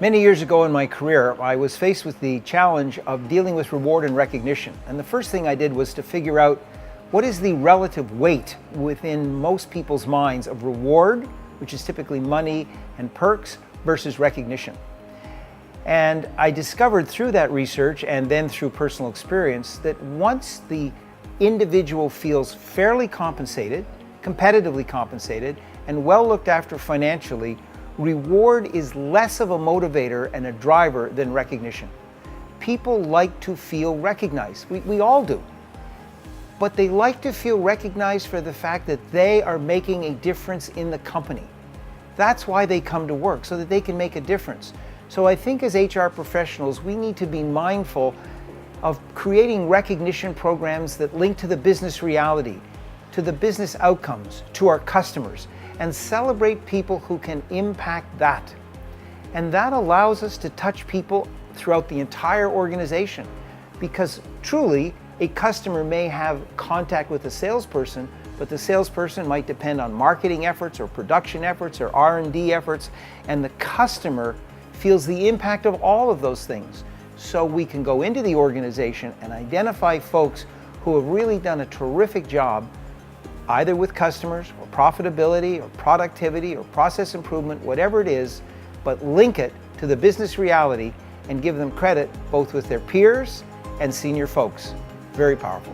Many years ago in my career, I was faced with the challenge of dealing with reward and recognition. And the first thing I did was to figure out what is the relative weight within most people's minds of reward, which is typically money and perks, versus recognition. And I discovered through that research and then through personal experience that once the individual feels fairly compensated, competitively compensated, and well looked after financially, reward is less of a motivator and a driver than recognition. People like to feel recognized. We all do. But they like to feel recognized for the fact that they are making a difference in the company. That's why they come to work, so that they can make a difference. So I think as HR professionals, we need to be mindful of creating recognition programs that link to the business reality, to the business outcomes, to our customers, and celebrate people who can impact that. And that allows us to touch people throughout the entire organization, because truly a customer may have contact with a salesperson, but the salesperson might depend on marketing efforts or production efforts or R&D efforts, and the customer feels the impact of all of those things. So we can go into the organization and identify folks who have really done a terrific job either with customers or profitability or productivity or process improvement, whatever it is, but link it to the business reality and give them credit both with their peers and senior folks. Very powerful.